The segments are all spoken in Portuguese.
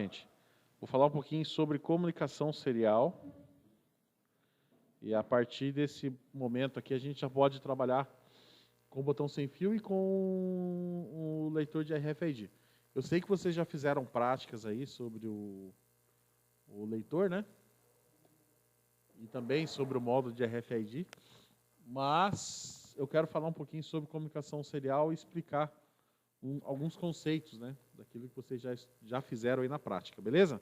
gente? Vou falar um pouquinho sobre comunicação serial. E a partir desse momento aqui, a gente já pode trabalhar com o botão sem fio e com o leitor de RFID. Eu sei que vocês já fizeram práticas aí sobre o leitor, né? E também sobre o módulo de RFID. Mas eu quero falar um pouquinho sobre comunicação serial e explicar alguns conceitos, né? Daquilo que vocês já fizeram aí na prática, beleza?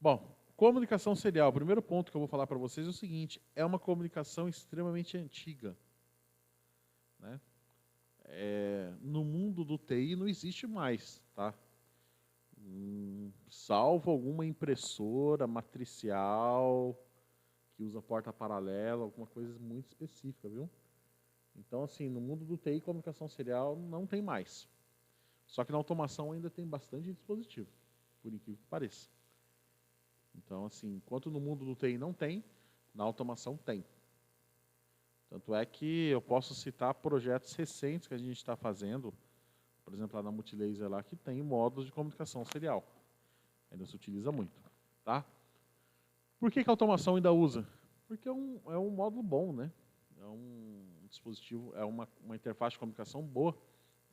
Bom, comunicação serial. O primeiro ponto que eu vou falar para vocês é o seguinte: é uma comunicação extremamente antiga, né? No mundo do TI não existe mais, tá? Salvo alguma impressora matricial que usa porta paralela, alguma coisa muito específica, viu? Então, assim, no mundo do TI, comunicação serial não tem mais. Só que na automação ainda tem bastante dispositivo, por incrível que pareça. Então, assim, enquanto no mundo do TI não tem, na automação tem. Tanto é que eu posso citar projetos recentes que a gente está fazendo, por exemplo, lá na Multilaser, lá, que tem módulos de comunicação serial. Ainda se utiliza muito. Tá? Por que a automação ainda usa? Porque é um módulo bom, né? É um dispositivo, é uma interface de comunicação boa,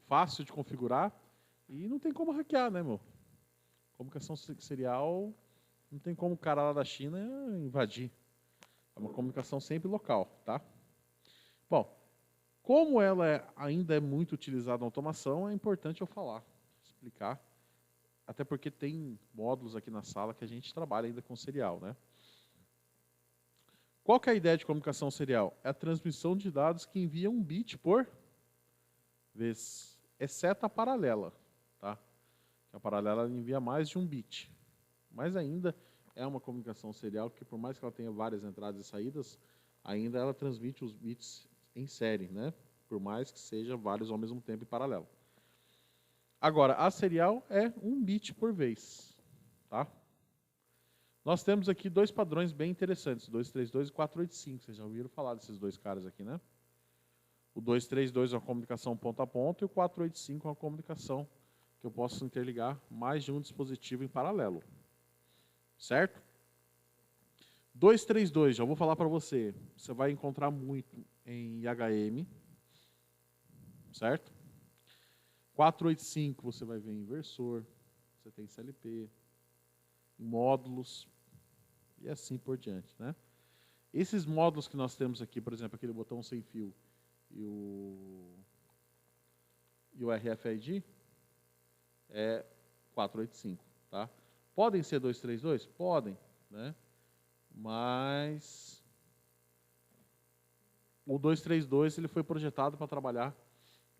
fácil de configurar e não tem como hackear, né, meu? Comunicação serial, não tem como o cara lá da China invadir. É uma comunicação sempre local, tá? Bom, como ela ainda é muito utilizada na automação, é importante eu falar, explicar, até porque tem módulos aqui na sala que a gente trabalha ainda com serial, né? Qual que é a ideia de comunicação serial? É a transmissão de dados que envia um bit por vez, exceto a paralela, tá? A paralela envia mais de um bit. Mas ainda é uma comunicação serial que, por mais que ela tenha várias entradas e saídas, ainda ela transmite os bits em série, né? Por mais que seja vários ao mesmo tempo em paralelo. Agora, a serial é um bit por vez, tá? Nós temos aqui dois padrões bem interessantes, 232 e 485. Vocês já ouviram falar desses dois caras aqui, né? O 232 é uma comunicação ponto a ponto e o 485 é uma comunicação que eu posso interligar mais de um dispositivo em paralelo. Certo? 232, já vou falar para você. Você vai encontrar muito em IHM. Certo? 485 você vai ver em inversor. Você tem CLP. Em módulos. E assim por diante, né? Esses módulos que nós temos aqui, por exemplo, aquele botão sem fio e o RFID, é 485, tá? Podem ser 232? Podem, né? Mas o 232 ele foi projetado para trabalhar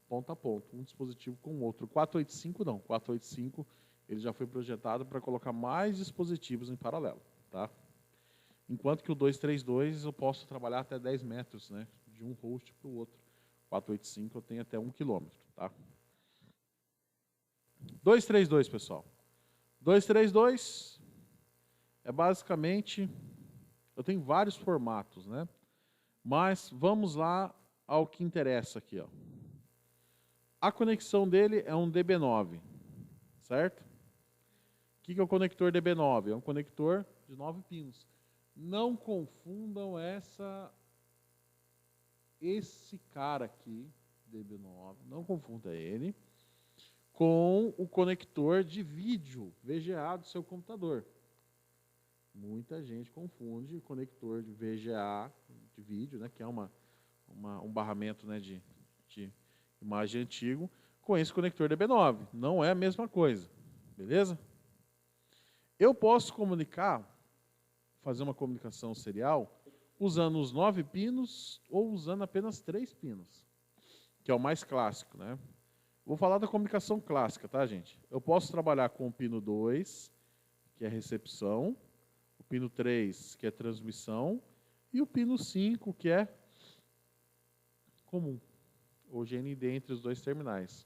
ponto a ponto, um dispositivo com o outro. O 485 não, o 485 ele já foi projetado para colocar mais dispositivos em paralelo, tá? Enquanto que o 232 eu posso trabalhar até 10 metros, né? De um host para o outro. 485 eu tenho até 1 quilômetro, tá? 232, pessoal. 232 é basicamente, eu tenho vários formatos, né? Mas vamos lá ao que interessa aqui, ó. A conexão dele é um DB9, certo? O que é o conector DB9? É um conector de 9 pinos. Não confundam esse cara aqui, DB9, não confunda ele com o conector de vídeo VGA do seu computador. Muita gente confunde o conector de VGA de vídeo, né, que é um barramento, né, de imagem antigo, com esse conector DB9. Não é a mesma coisa, beleza? Eu posso fazer uma comunicação serial usando os 9 pinos ou usando apenas 3 pinos, que é o mais clássico, né? Vou falar da comunicação clássica, tá, gente? Eu posso trabalhar com o pino 2, que é recepção, o pino 3, que é transmissão, e o pino 5, que é comum, ou GND entre os dois terminais.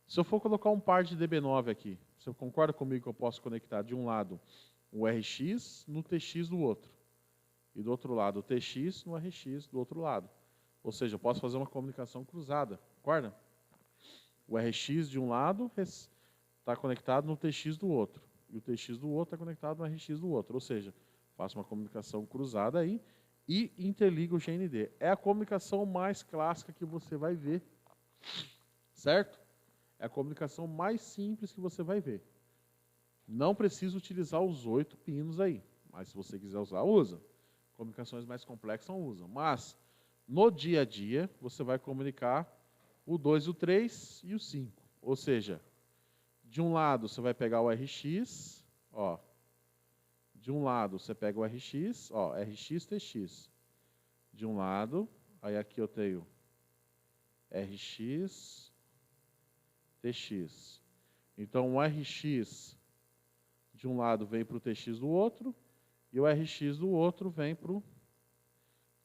Se eu for colocar um par de DB9 aqui, você concorda comigo que eu posso conectar de um lado o RX no TX do outro, e do outro lado o TX no RX do outro lado. Ou seja, eu posso fazer uma comunicação cruzada, concorda? O RX de um lado está conectado no TX do outro. E o TX do outro está conectado no RX do outro. Ou seja, faço uma comunicação cruzada aí e interligo o GND. É a comunicação mais clássica que você vai ver, certo? É a comunicação mais simples que você vai ver. Não precisa utilizar os 8 pinos aí, mas se você quiser usar, usa. Comunicações mais complexas não usam. Mas, no dia a dia, você vai comunicar o 2, o 3 e o 5. Ou seja, de um lado você vai pegar o RX, ó. De um lado você pega o RX, ó, RX, TX. De um lado, aí aqui eu tenho RX, TX. Então o RX de um lado vem para o TX do outro, e o RX do outro vem para o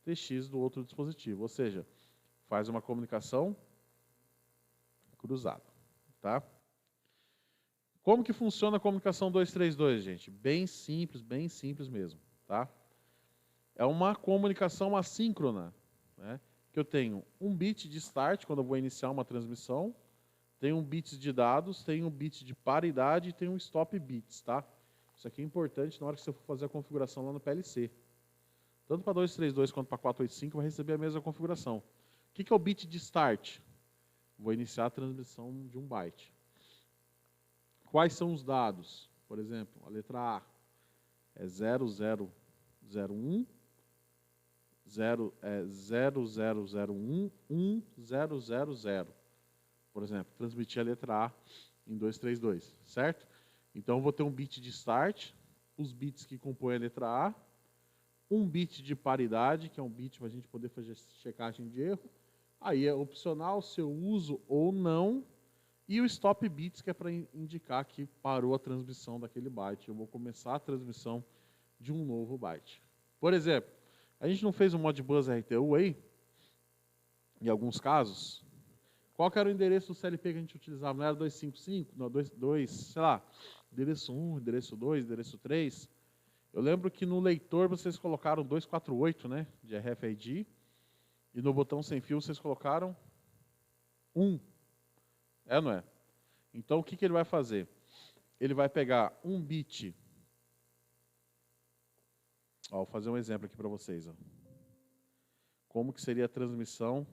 TX do outro dispositivo. Ou seja, faz uma comunicação cruzada. Tá? Como que funciona a comunicação 232, gente? Bem simples mesmo. Tá? É uma comunicação assíncrona, né? Que eu tenho um bit de start, quando eu vou iniciar uma transmissão, tem um bit de dados, tem um bit de paridade e tem um stop bits, tá? Isso aqui é importante na hora que você for fazer a configuração lá no PLC. Tanto para 232 quanto para 485 vai receber a mesma configuração. O que é o bit de start? Vou iniciar a transmissão de 1 byte. Quais são os dados? Por exemplo, a letra A é 0001, 0001, 1000. Por exemplo, transmitir a letra A em 232, certo? Então, eu vou ter um bit de start, os bits que compõem a letra A, um bit de paridade, que é um bit para a gente poder fazer checagem de erro. Aí é opcional se eu uso ou não. E o stop bits, que é para indicar que parou a transmissão daquele byte. Eu vou começar a transmissão de um novo byte. Por exemplo, a gente não fez um Modbus RTU aí? Em alguns casos. Qual que era o endereço do CLP que a gente utilizava? Não era 255? Não, 2, sei lá. Endereço 1, endereço 2, endereço 3. Eu lembro que no leitor vocês colocaram 248, né? De RFID. E no botão sem fio vocês colocaram 1. É ou não é? Então o que ele vai fazer? Ele vai pegar um bit. Ó, vou fazer um exemplo aqui para vocês. Ó. Como que seria a transmissão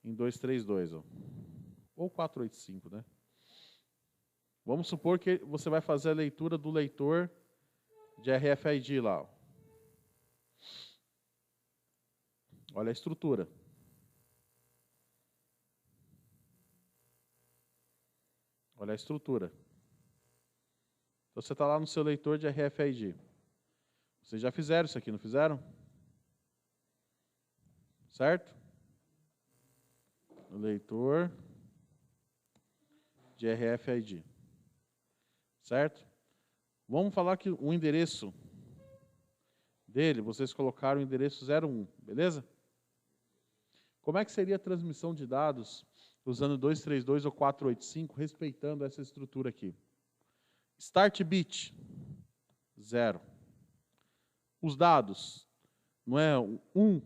em 232, ó. Ou 485, né? Vamos supor que você vai fazer a leitura do leitor de RFID lá. Ó. Olha a estrutura. Olha a estrutura. Então você está lá no seu leitor de RFID. Vocês já fizeram isso aqui, não fizeram? Certo? O leitor de RFID. Certo? Vamos falar que o endereço dele, vocês colocaram o endereço 01, beleza? Como é que seria a transmissão de dados usando 232 ou 485, respeitando essa estrutura aqui? Start bit, 0. Os dados, não é 1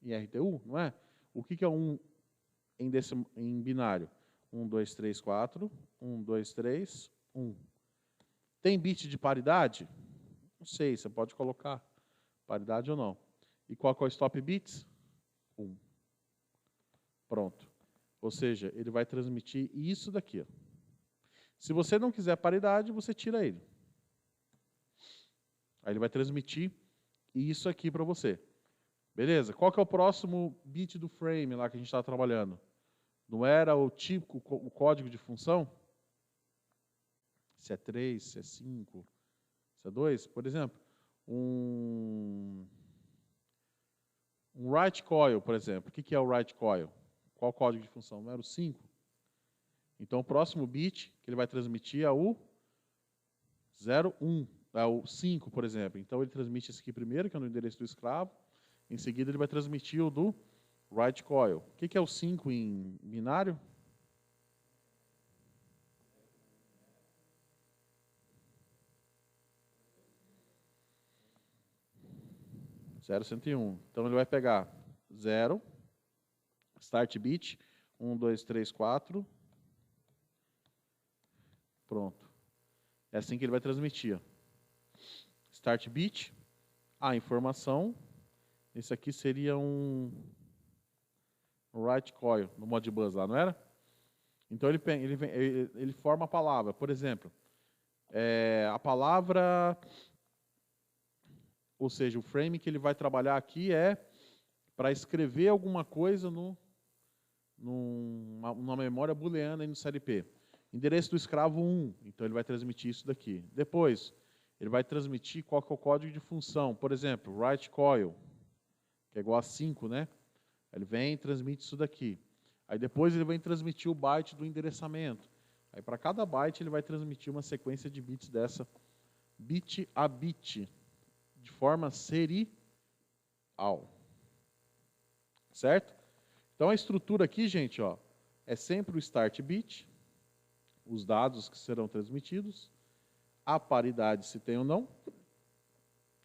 em RTU, não é? O que é 1 em binário? 1, 2, 3, 4, 1, 2, 3, 1. Tem bit de paridade? Não sei, você pode colocar paridade ou não. E qual é o stop bits? 1. Pronto. Ou seja, ele vai transmitir isso daqui. Ó. Se você não quiser paridade, você tira ele. Aí ele vai transmitir isso aqui para você. Beleza? Qual que é o próximo bit do frame lá que a gente está trabalhando? Não era o típico, o código de função? Se é 3, se é 5, se é 2, por exemplo. Um write coil, por exemplo. O que é o write coil? Qual o código de função? Não era o 5? Então, o próximo bit que ele vai transmitir é o 01, é o 5, por exemplo. Então, ele transmite esse aqui primeiro, que é no endereço do escravo. Em seguida, ele vai transmitir o do write coil. O que é o 5 em binário? Zero, 101. Então, ele vai pegar 0, start bit, 1, 2, 3, 4. Pronto. É assim que ele vai transmitir. Ó. Start bit. A informação. Esse aqui seria um write coil, no Modbus lá, não era? Então ele forma a palavra. Por exemplo, a palavra, ou seja, o frame que ele vai trabalhar aqui é para escrever alguma coisa numa memória booleana aí no CLP. Endereço do escravo 1, então ele vai transmitir isso daqui. Depois, ele vai transmitir qual que é o código de função. Por exemplo, write coil, que é igual a 5, né? Ele vem e transmite isso daqui. Aí depois ele vai transmitir o byte do endereçamento. Aí para cada byte ele vai transmitir uma sequência de bits dessa, bit a bit, de forma serial. Certo? Então a estrutura aqui, gente, ó, é sempre o start bit, os dados que serão transmitidos, a paridade se tem ou não,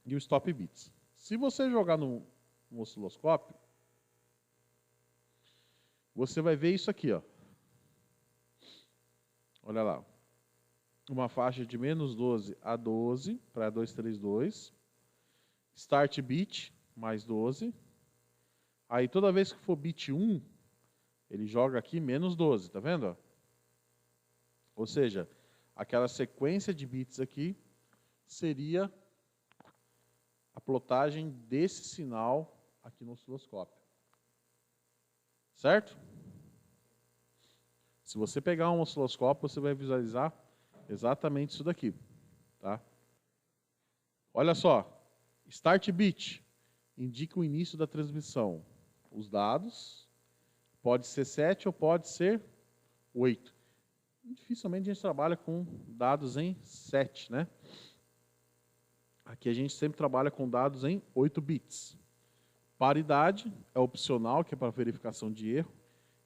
e o stop bits. Se você jogar no osciloscópio, você vai ver isso aqui, ó. Olha lá. Uma faixa de -12 a 12, para 232. Start bit, mais 12. Aí toda vez que for bit 1, ele joga aqui -12, tá vendo? Ou seja, aquela sequência de bits aqui seria a plotagem desse sinal aqui no osciloscópio. Certo? Se você pegar um osciloscópio, você vai visualizar exatamente isso daqui. Tá? Olha só, start bit indica o início da transmissão. Os dados, pode ser 7 ou pode ser 8. Dificilmente a gente trabalha com dados em 7, né? Aqui a gente sempre trabalha com dados em 8 bits. Paridade é opcional, que é para verificação de erro.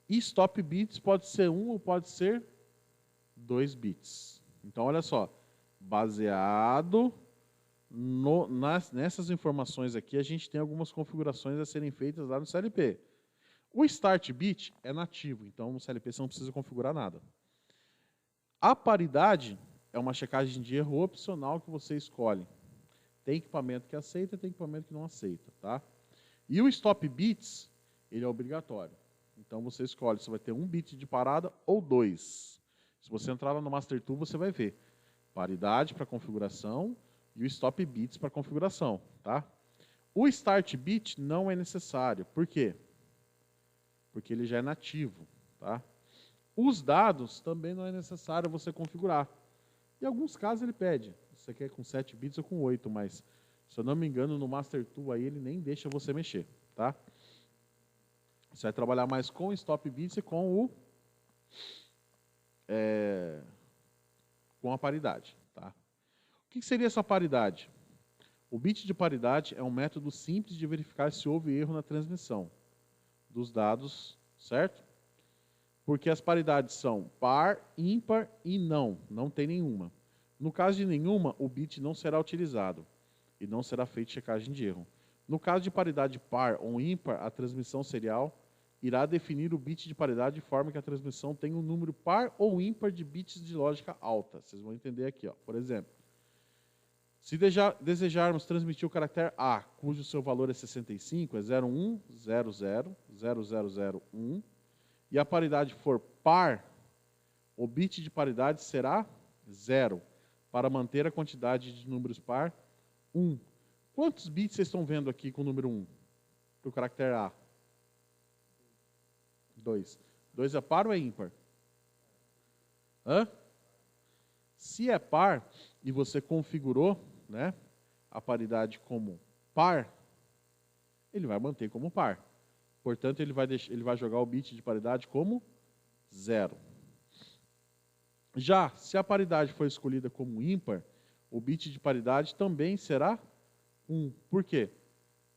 E stop bits pode ser 1 ou pode ser 2 bits. Então, olha só, baseado nessas informações aqui, a gente tem algumas configurações a serem feitas lá no CLP. O start bit é nativo, então no CLP você não precisa configurar nada. A paridade é uma checagem de erro opcional que você escolhe. Tem equipamento que aceita, tem equipamento que não aceita, tá? E o stop bits, ele é obrigatório. Então você escolhe se vai ter 1 bit de parada ou 2. Se você entrar lá no Master Tool, você vai ver paridade para configuração e o stop bits para configuração, tá? O start bit não é necessário. Por quê? Porque ele já é nativo, tá? Os dados também não é necessário você configurar. Em alguns casos ele pede. Você quer com 7 bits ou com 8, mas se eu não me engano no Master Tool aí ele nem deixa você mexer, tá? Você vai trabalhar mais com o stop bits e com a paridade, tá? O que seria essa paridade? O bit de paridade é um método simples de verificar se houve erro na transmissão dos dados, certo? Porque as paridades são par, ímpar e não tem nenhuma. No caso de nenhuma, o bit não será utilizado e não será feita checagem de erro. No caso de paridade par ou ímpar, a transmissão serial irá definir o bit de paridade de forma que a transmissão tenha um número par ou ímpar de bits de lógica alta. Vocês vão entender aqui, ó. Por exemplo, se desejarmos transmitir o caractere A, cujo seu valor é 65, é 01000001, e a paridade for par, o bit de paridade será 0, para manter a quantidade de números par 1. Quantos bits vocês estão vendo aqui com o número 1? Para o caractere A? 2. 2 é par ou é ímpar? Hã? Se é par e você configurou, né, a paridade como par, ele vai manter como par. Portanto, ele vai jogar o bit de paridade como 0. Já, se a paridade for escolhida como ímpar, o bit de paridade também será 1. Por quê?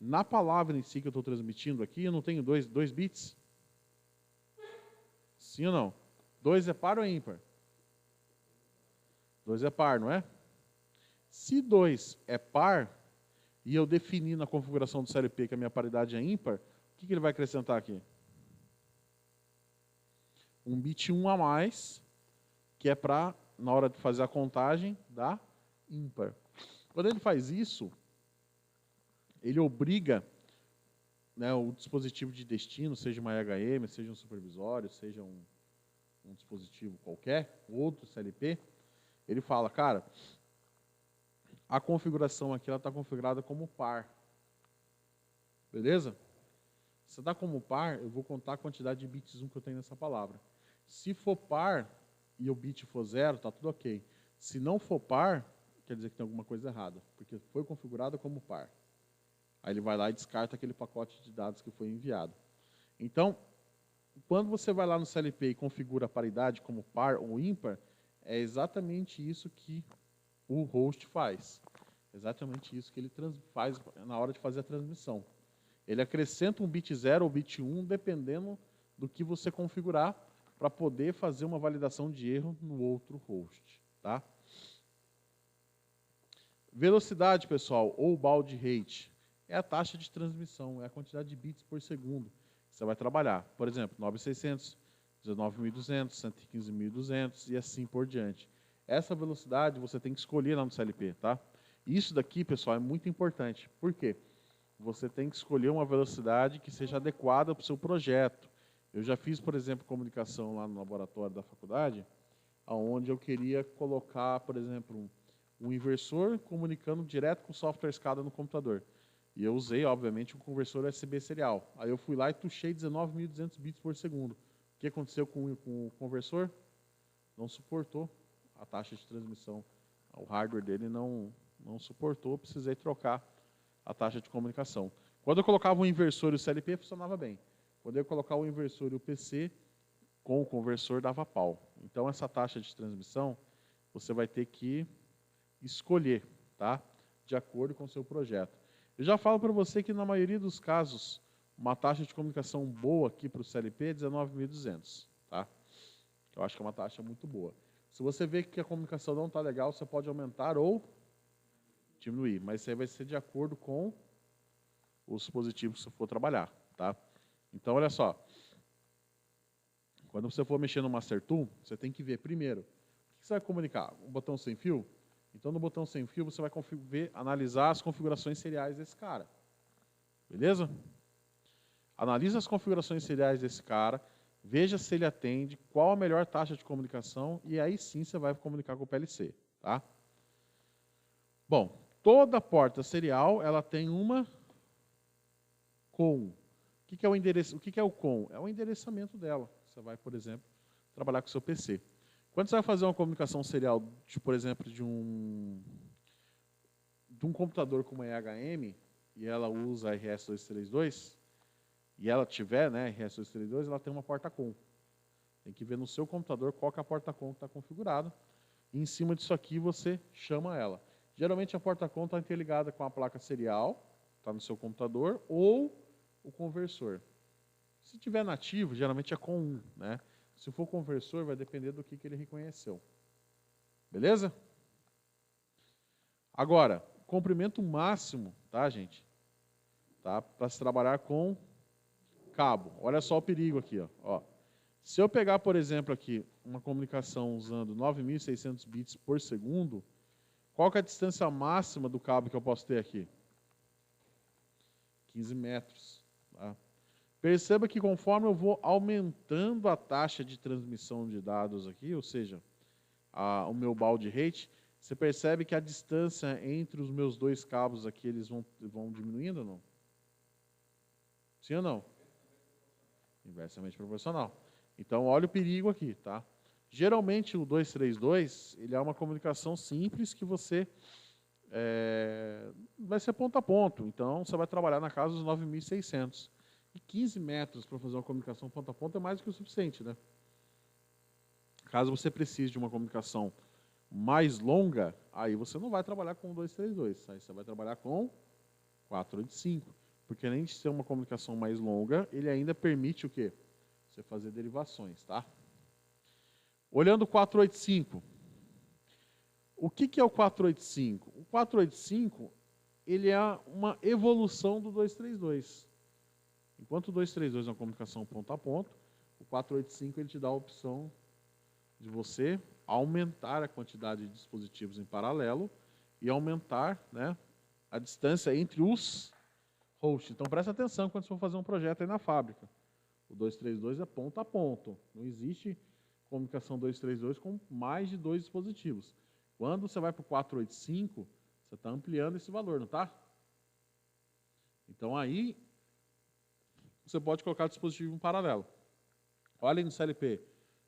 Na palavra em si que eu estou transmitindo aqui, eu não tenho dois bits? Sim ou não? 2 é par ou é ímpar? 2 é par, não é? Se 2 é par, e eu defini na configuração do CLP que a minha paridade é ímpar, o que ele vai acrescentar aqui? Um bit 1 a mais, que é para na hora de fazer a contagem, dá ímpar. Quando ele faz isso, ele obriga, né, o dispositivo de destino, seja uma EHM, seja um supervisório, seja um dispositivo qualquer, outro CLP, ele fala, cara, a configuração aqui está configurada como par. Beleza? Se dá como par, eu vou contar a quantidade de bits 1 que eu tenho nessa palavra. Se for par e o bit for 0, está tudo ok. Se não for par, quer dizer que tem alguma coisa errada, porque foi configurada como par. Aí ele vai lá e descarta aquele pacote de dados que foi enviado. Então, quando você vai lá no CLP e configura a paridade como par ou ímpar, é exatamente isso que o host faz. Exatamente isso que ele faz na hora de fazer a transmissão. Ele acrescenta um bit 0 ou bit 1, dependendo do que você configurar, para poder fazer uma validação de erro no outro host. Tá? Velocidade, pessoal, ou baud rate, é a taxa de transmissão, é a quantidade de bits por segundo que você vai trabalhar. Por exemplo, 9600, 19.200, 115.200 e assim por diante. Essa velocidade você tem que escolher lá no CLP, tá? Isso daqui, pessoal, é muito importante. Por quê? Você tem que escolher uma velocidade que seja adequada para o seu projeto. Eu já fiz, por exemplo, comunicação lá no laboratório da faculdade, onde eu queria colocar, por exemplo, um inversor comunicando direto com o software SCADA no computador. E eu usei, obviamente, um conversor USB serial. Aí eu fui lá e tuchei 19.200 bits por segundo. O que aconteceu com o conversor? Não suportou a taxa de transmissão. O hardware dele não suportou, precisei trocar a taxa de comunicação. Quando eu colocava o inversor e o CLP, funcionava bem. Quando eu colocava o inversor e o PC, com o conversor dava pau. Então, essa taxa de transmissão, você vai ter que escolher, tá? De acordo com o seu projeto. Eu já falo para você que, na maioria dos casos, uma taxa de comunicação boa aqui para o CLP é 19.200, tá? Eu acho que é uma taxa muito boa. Se você vê que a comunicação não está legal, você pode aumentar ou diminuir, mas isso aí vai ser de acordo com os dispositivos que você for trabalhar, tá? Então, olha só. Quando você for mexer no Master Tool, você tem que ver primeiro, o que você vai comunicar? Um botão sem fio? Então, no botão sem fio, você vai analisar as configurações seriais desse cara. Beleza? Analisa as configurações seriais desse cara, veja se ele atende, qual a melhor taxa de comunicação, e aí sim você vai comunicar com o PLC. Tá? Bom, toda porta serial ela tem uma COM. O que é o endereço? O que é o COM? É o endereçamento dela. Você vai, por exemplo, trabalhar com o seu PC. Quando você vai fazer uma comunicação serial, por exemplo, de um computador com uma EHM, e ela usa RS-232, e ela tiver, né, RS-232, ela tem uma porta COM. Tem que ver no seu computador qual que é a porta COM que está configurada, e em cima disso aqui você chama ela. Geralmente a porta COM está interligada com a placa serial, está no seu computador, ou o conversor. Se tiver nativo, geralmente é com 1, né? Se for conversor, vai depender do que ele reconheceu. Beleza? Agora, comprimento máximo, tá, gente? Tá? Para se trabalhar com cabo. Olha só o perigo aqui, ó. Se eu pegar, por exemplo, aqui, uma comunicação usando 9.600 bits por segundo, qual que é a distância máxima do cabo que eu posso ter aqui? 15 metros. Tá? Perceba que conforme eu vou aumentando a taxa de transmissão de dados aqui, ou seja, o meu baud rate, você percebe que a distância entre os meus dois cabos aqui, eles vão diminuindo ou não? Sim ou não? Inversamente proporcional. Então, olha o perigo aqui, tá? Geralmente, o 232, ele é uma comunicação simples que você vai ser ponto a ponto. Então, você vai trabalhar na casa dos 9.600. E 15 metros para fazer uma comunicação ponto a ponto é mais do que o suficiente, né? Caso você precise de uma comunicação mais longa, aí você não vai trabalhar com 232, aí você vai trabalhar com 485. Porque além de ser uma comunicação mais longa, ele ainda permite o quê? Você fazer derivações, tá? Olhando o 485. O que é o 485? O 485, ele é uma evolução do 232. Enquanto o 232 é uma comunicação ponto a ponto, o 485 ele te dá a opção de você aumentar a quantidade de dispositivos em paralelo e aumentar, né, a distância entre os hosts. Então, presta atenção quando você for fazer um projeto aí na fábrica. O 232 é ponto a ponto. Não existe comunicação 232 com mais de 2 dispositivos. Quando você vai para o 485, você está ampliando esse valor, não está? Então, aí, você pode colocar dispositivo em paralelo. Olha aí no CLP.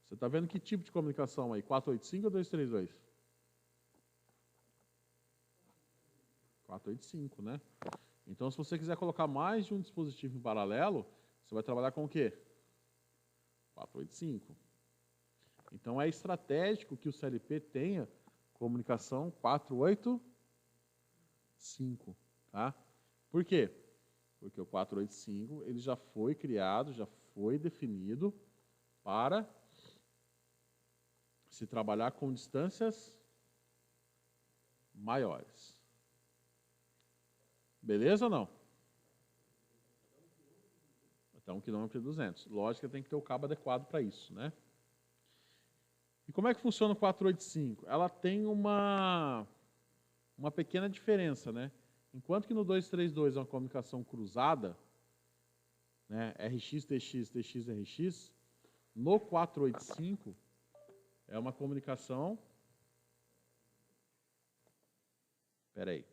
Você está vendo que tipo de comunicação aí? 485 ou 232? 485, né? Então, se você quiser colocar mais de um dispositivo em paralelo, você vai trabalhar com o quê? 485. Então, é estratégico que o CLP tenha comunicação 485, tá? Por quê? Porque o 485 ele já foi criado, já foi definido para se trabalhar com distâncias maiores. Beleza ou não? Até 1 km e 200. Lógico que tem que ter o cabo adequado para isso, né? E como é que funciona o 485? Ela tem uma pequena diferença, né? Enquanto que no 232 é uma comunicação cruzada, né? RX, TX, TX, RX, no 485 é uma comunicação... Espera aí.